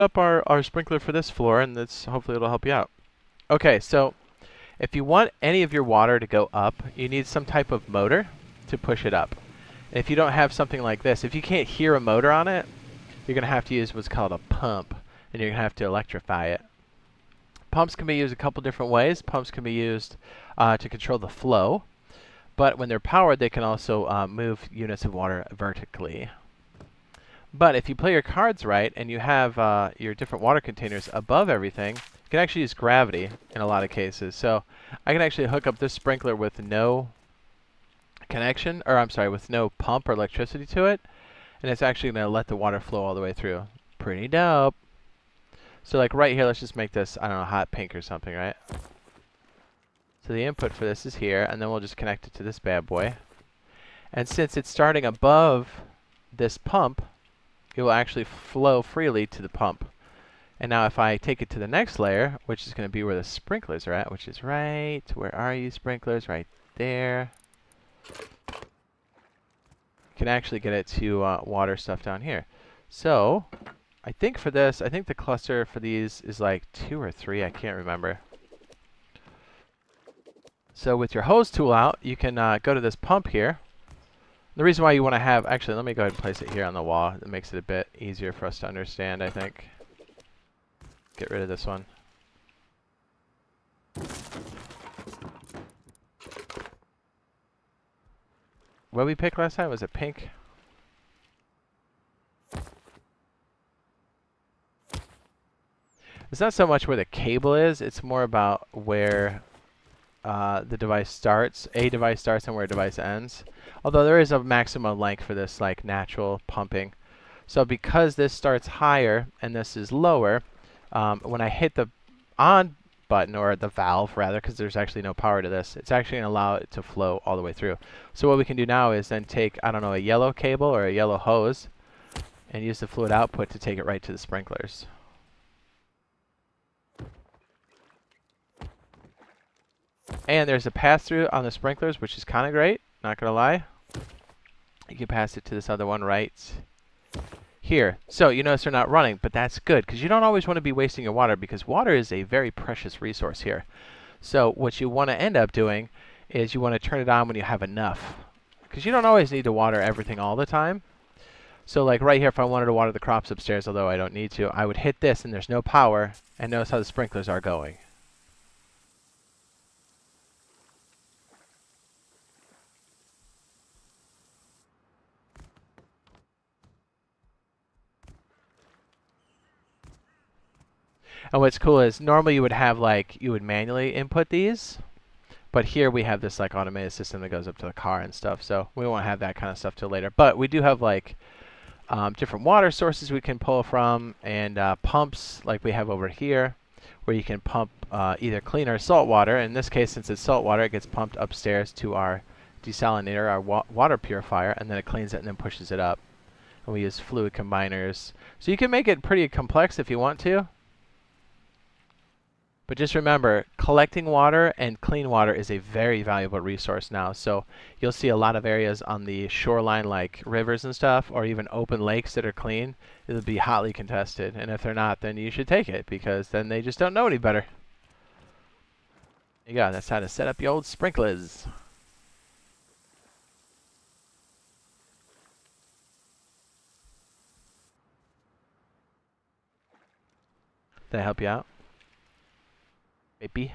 up our sprinkler for this floor, and that's hopefully it'll help you out. Okay, so if you want any of your water to go up, you need some type of motor to push it up. And if you don't have something like this, if you can't hear a motor on it, you're going to have to use what's called a pump, and you're going to have to electrify it. Pumps can be used a couple different ways. Pumps can be used to control the flow, but when they're powered, they can also move units of water vertically. But if you play your cards right and you have your different water containers above everything, you can actually use gravity in a lot of cases. So I can actually hook up this sprinkler with no connection, or I'm sorry, with no pump or electricity to it, and it's actually going to let the water flow all the way through. Pretty dope. So like right here, let's just make this, I don't know, hot pink or something, right? So the input for this is here, and then we'll just connect it to this bad boy. And since it's starting above this pump, it will actually flow freely to the pump. And now if I take it to the next layer, which is going to be where the sprinklers are at, which is right, where are you sprinklers? Right there. You can actually get it to water stuff down here. So I think for this, I think the cluster for these is like 2 or 3, I can't remember. So with your hose tool out, you can go to this pump here. The reason why you want to have, actually, let me go ahead and place it here on the wall. It makes it a bit easier for us to understand, I think. Get rid of this one. What we picked last time? Was it pink? It's not so much where the cable is, it's more about where the device starts. A device starts and where a device ends. Although there is a maximum length for this, like natural pumping. So because this starts higher and this is lower, when I hit the on button, or the valve rather, because there's actually no power to this, it's actually going to allow it to flow all the way through. So what we can do now is then take, I don't know, a yellow cable or a yellow hose and use the fluid output to take it right to the sprinklers. And there's a pass-through on the sprinklers, which is kind of great, not going to lie. You can pass it to this other one right here. So you notice they're not running, but that's good, because you don't always want to be wasting your water, because water is a very precious resource here. So what you want to end up doing is you want to turn it on when you have enough, because you don't always need to water everything all the time. So like right here, if I wanted to water the crops upstairs, although I don't need to, I would hit this and there's no power, and notice how the sprinklers are going. And what's cool is normally you would have you would manually input these, but here we have this like automated system that goes up to the car and stuff. So we won't have that kind of stuff till later. But we do have like different water sources we can pull from, and pumps like we have over here, where you can pump either clean or salt water. In this case, since it's salt water, it gets pumped upstairs to our desalinator, our water purifier, and then it cleans it and then pushes it up. And we use fluid combiners. So you can make it pretty complex if you want to. But just remember, collecting water and clean water is a very valuable resource now. So you'll see a lot of areas on the shoreline, like rivers and stuff, or even open lakes that are clean. It'll be hotly contested. And if they're not, then you should take it, because then they just don't know any better. There you go. That's how to set up your old sprinklers. Did I help you out? Maybe.